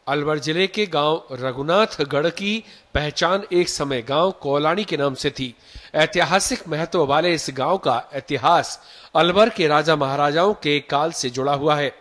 अलवर जिले के गांव रघुनाथगढ़ की पहचान एक समय गांव कोलानी के नाम से थी। ऐतिहासिक महत्व वाले इस गांव का इतिहास अलवर के राजा महाराजाओं के काल से जुड़ा हुआ है।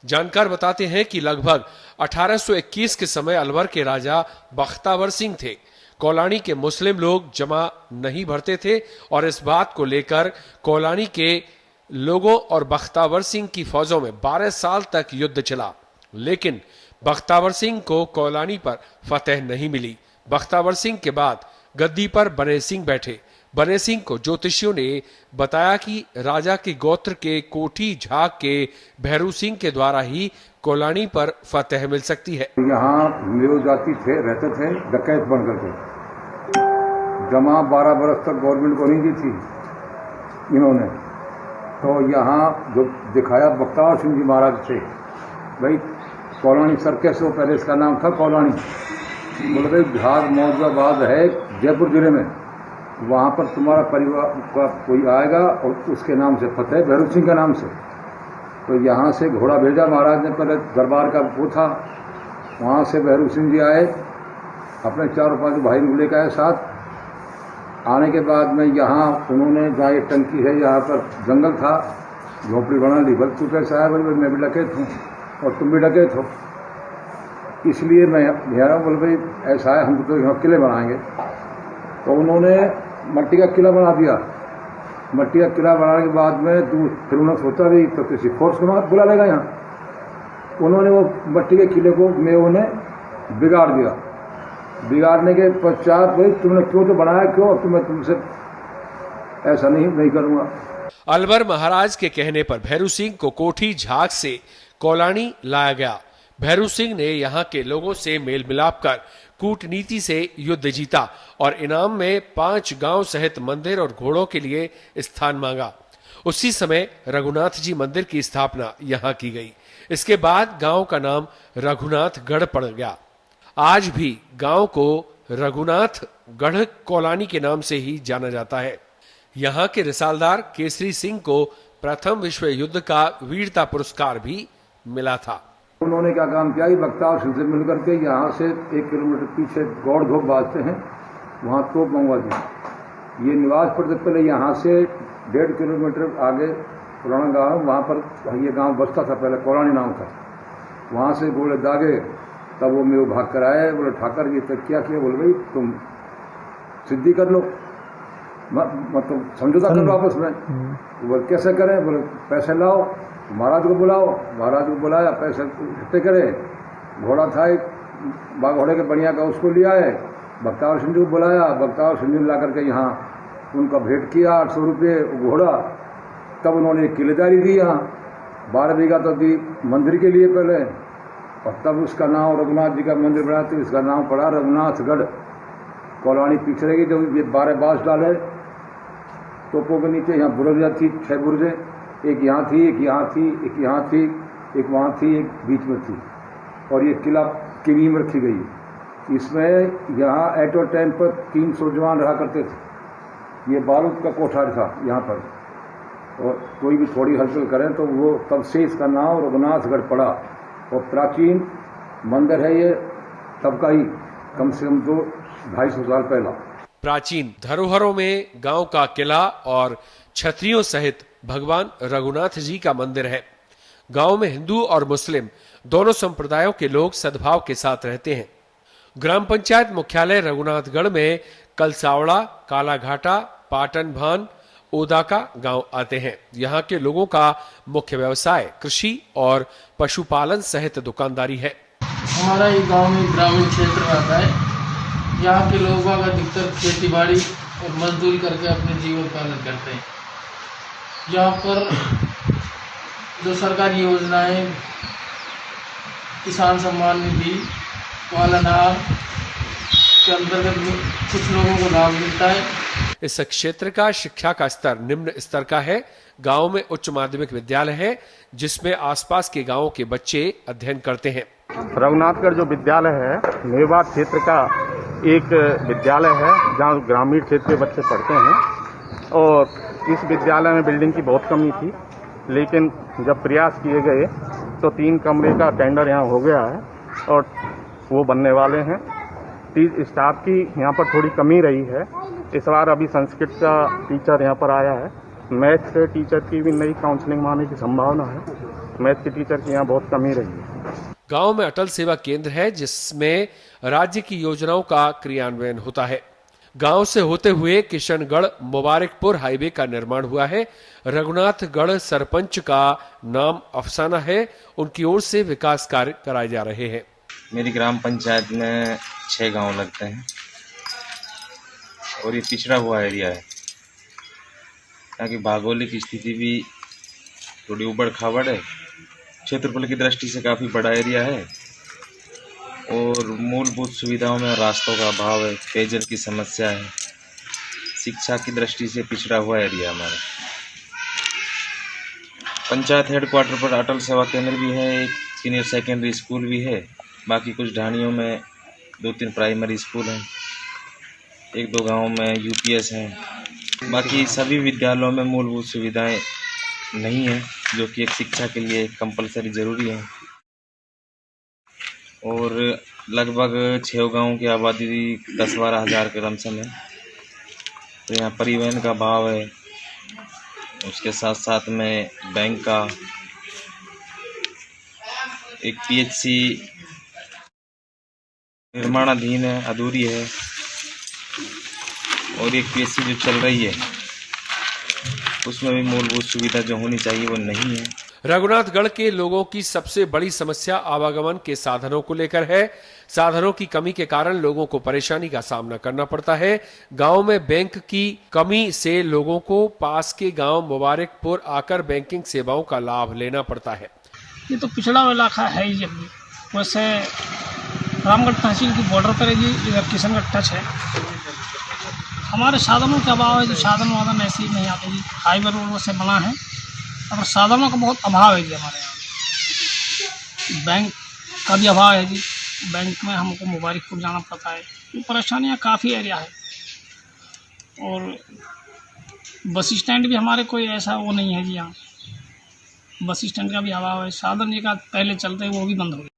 जानकार बताते हैं कि लगभग 1821 के समय अलवर के राजा बख्तावर सिंह थे। कोलानी के मुस्लिम लोग जमा नहीं भरते थे और इस बात को लेकर कोलानी के लोगों और बख्तावर सिंह की फौजों में 12 साल तक युद्ध चला, लेकिन बख्तावर सिंह को कोलानी पर फतेह नहीं मिली। बख्तावर सिंह के बाद गद्दी पर बने सिंह बैठे। बने सिंह को ज्योतिषियों ने बताया कि राजा के गोत्र के कोठी झाग के भैरू सिंह के द्वारा ही कोलानी पर फतेह मिल सकती है। यहाँ मेरू जाति थे, रहते थे डकैत बन करके। जमा 12 बरस तक गवर्नमेंट को नहीं दी थी इन्होंने। तो यहाँ जो दिखाया बख्तावर सिंह जी महाराज थे, भाई कोलानी सर्कस हो, पहले इसका नाम था कोलानी। बोले भाई झाग मौजाबाद है जयपुर जिले में, वहाँ पर तुम्हारा परिवार का कोई आएगा और उसके नाम से फतेह भैरू सिंह के नाम से। तो यहाँ से घोड़ा भेजा महाराज ने, पहले दरबार का वो था, वहाँ से भैरू सिंह जी आए, अपने 4-5 भाई को लेकर आए साथ। आने के बाद में यहाँ उन्होंने, जहाँ ये टंकी है, यहाँ पर जंगल था, झोपड़ी बना ली। बल तू कैसा है? भाई मैं भी डकैत हूँ और तुम भी डकैत हो, इसलिए मैं कह रहा हूँ। बोले भाई ऐसा है, हम तो यहाँ किले बनाएंगे। तो उन्होंने मट्टी का किला बना दिया। मट्टी का किला बनाने के बाद में फिर उन्होंने सोचा भी तो किसी फोर्स को बुला लेगा यहाँ। उन्होंने वो मट्टी के किले को में उन्हें बिगाड़ दिया। बिगाड़ने के पश्चात भाई तुमने क्यों तो बनाया, क्यों? तो मैं तुमसे ऐसा नहीं करूँगा। अलवर महाराज के कहने पर भैरू सिंह को कोठी झाग से कोलानी लाया गया। भैरू सिंह ने यहाँ के लोगों से मेल मिलाप कर कूटनीति से युद्ध जीता और इनाम में 5 गांव सहित मंदिर और घोड़ों के लिए स्थान मांगा। उसी समय रघुनाथ जी मंदिर की स्थापना यहाँ की गई। इसके बाद गांव का नाम रघुनाथगढ़ पड़ गया। आज भी गांव को रघुनाथगढ़ कोलानी के नाम से ही जाना जाता है। यहाँ के रिसालदार केसरी सिंह को प्रथम विश्व युद्ध का वीरता पुरस्कार भी मिला था। उन्होंने क्या काम किया कि बख्तावर सिंह से मिलकर के यहाँ से 1 किलोमीटर पीछे गौड़ घोप बाजते हैं, वहाँ तोप मंगवा दी। ये निवास पर से पहले यहाँ से 1.5 किलोमीटर आगे पुराना गांव, वहाँ पर ये गांव बसता था, पहले कोलानी नाम था। वहाँ से गोले दागे, तब वो मेरे भाग कर आए। बोले ठाकर जी तक क्या किया? बोले भाई तुम सिद्धि कर लो, मतलब समझौता कर लो आपस में। बोले कैसे करें? बोले पैसे लाओ, महाराज को बुलाओ। महाराज को बुलाया, पैसे इकट्ठे करे। घोड़ा था एक घोड़े के बढ़िया का, उसको ले आए। बख्तावर सिंह को बुलाया, बख्तावर सिंह ला करके यहाँ उनका भेंट किया 800 रुपये घोड़ा। तब उन्होंने किलेदारी दी यहाँ, 12 बीघा तो दी मंदिर के लिए पहले, और तब उसका नाम रघुनाथ जी का मंदिर बना, तो इसका नाम पड़ा रघुनाथगढ़। कोलानी पीछे रहेगी। जब ये 12 बांस डाले तोपों के नीचे, यहाँ बुर्ज थी, 6 बुर्जें, एक यहाँ थी, एक यहाँ थी, एक यहाँ थी, एक वहाँ थी, एक बीच में थी, और ये किला किली में रखी गई। इसमें यहाँ एट अ टाइम पर 300 जवान रहा करते थे। ये बारूद का कोठार था यहाँ पर, और कोई भी थोड़ी हलचल करें तो वो, तब से इसका नाम रघुनाथगढ़ पड़ा। और प्राचीन मंदिर है ये, तब का ही, कम से कम 200-250 साल पहला। प्राचीन धरोहरों में गांव का किला और छतरियों सहित भगवान रघुनाथ जी का मंदिर है। गांव में हिंदू और मुस्लिम दोनों संप्रदायों के लोग सद्भाव के साथ रहते हैं। ग्राम पंचायत मुख्यालय रघुनाथगढ़ में कलसावड़ा, कालाघाटा, पाटन भान, ओदाका गांव आते हैं। यहाँ के लोगों का मुख्य व्यवसाय कृषि और पशुपालन सहित दुकानदारी है। हमारा ये गांव में ग्रामीण क्षेत्र में आता है। यहाँ के लोग अधिकतर खेती बाड़ी और मजदूरी करके अपने जीवन पालन करते हैं। यहाँ पर जो सरकारी योजनाएं, किसान सम्मान निधि, पालनहार के अंतर्गत कुछ लोगों को लाभ मिलता है। इस क्षेत्र का शिक्षा का स्तर निम्न स्तर का है। गांव में उच्च माध्यमिक विद्यालय है, जिसमें आसपास के गांवों के बच्चे अध्ययन करते हैं। रघुनाथगढ़ जो विद्यालय है, मेवाड़ क्षेत्र का एक विद्यालय है, जहाँ ग्रामीण क्षेत्र के बच्चे पढ़ते हैं। और इस विद्यालय में बिल्डिंग की बहुत कमी थी, लेकिन जब प्रयास किए गए तो 3 कमरे का टेंडर यहाँ हो गया है। और वो बनने वाले हैं। स्टाफ की यहाँ पर थोड़ी कमी रही है। इस बार अभी संस्कृत का टीचर यहाँ पर आया है। मैथ के टीचर की भी नई काउंसलिंग आने की संभावना है। मैथ के टीचर की यहाँ बहुत कमी रही है। गांव में अटल सेवा केंद्र है जिसमें राज्य की योजनाओं का क्रियान्वयन होता है। गांव से होते हुए किशनगढ़ मुबारकपुर हाईवे का निर्माण हुआ है। रघुनाथगढ़ सरपंच का नाम अफसाना है। उनकी ओर से विकास कार्य कराए जा रहे हैं। मेरी ग्राम पंचायत में 6 गांव लगते हैं और ये पिछड़ा हुआ एरिया है। यहाँ की भौगोलिक स्थिति भी थोड़ी उबड़ खाबड़ है। क्षेत्रफल की दृष्टि से काफ़ी बड़ा एरिया है और मूलभूत सुविधाओं में रास्तों का अभाव है, पेयजल की समस्या है। शिक्षा की दृष्टि से पिछड़ा हुआ एरिया हमारा। पंचायत हेडक्वार्टर पर अटल सेवा केंद्र भी है, एक सीनियर सेकेंडरी स्कूल भी है। बाकी कुछ ढाणियों में 2-3 प्राइमरी स्कूल हैं, 1-2 गाँव में यूपीएस हैं। बाकी सभी विद्यालयों में मूलभूत सुविधाएं नहीं है, जो कि एक शिक्षा के लिए कंपलसरी ज़रूरी है। और लगभग 6 गाँव की आबादी 10-12 हज़ार के लमसम है। तो यहाँ परिवहन का अभाव है, उसके साथ साथ में बैंक का, एक पीएचसी निर्माणाधीन है, अधूरी है, और एक पीएचसी जो चल रही है उसमें भी मूलभूत सुविधा जो होनी चाहिए वो नहीं है। रघुनाथगढ़ के लोगों की सबसे बड़ी समस्या आवागमन के साधनों को लेकर है। साधनों की कमी के कारण लोगों को परेशानी का सामना करना पड़ता है। गांव में बैंक की कमी से लोगों को पास के गांव मुबारकपुर आकर बैंकिंग सेवाओं का लाभ लेना पड़ता है। ये तो पिछड़ा हुआ इलाका है ही। अभी वैसे रामगढ़ तहसील की बॉर्डर पर है जी, इधर किशनगढ़ टच है। हमारे साधनों के अभाव है, जो साधन वाधन ऐसे ही नहीं आते जी। हाईवे रोड से बना है और साधनों का बहुत अभाव है जी हमारे यहाँ। बैंक का भी अभाव है जी। बैंक में हमको मुबारकपुर जाना पड़ता है। ये परेशानियाँ काफ़ी एरिया है। और बस स्टैंड भी हमारे कोई ऐसा वो नहीं है जी। यहाँ बस स्टैंड का भी अभाव है। साधन एक आध पहले चलते वो भी बंद हो गए।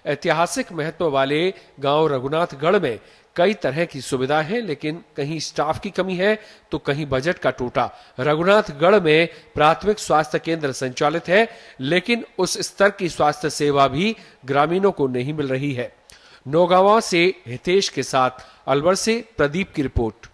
ऐतिहासिक महत्व वाले गांव रघुनाथगढ़ में कई तरह की सुविधा है, लेकिन कहीं स्टाफ की कमी है तो कहीं बजट का टूटा। रघुनाथगढ़ में प्राथमिक स्वास्थ्य केंद्र संचालित है, लेकिन उस स्तर की स्वास्थ्य सेवा भी ग्रामीणों को नहीं मिल रही है। नौगांवा से हितेश के साथ अलवर से प्रदीप की रिपोर्ट।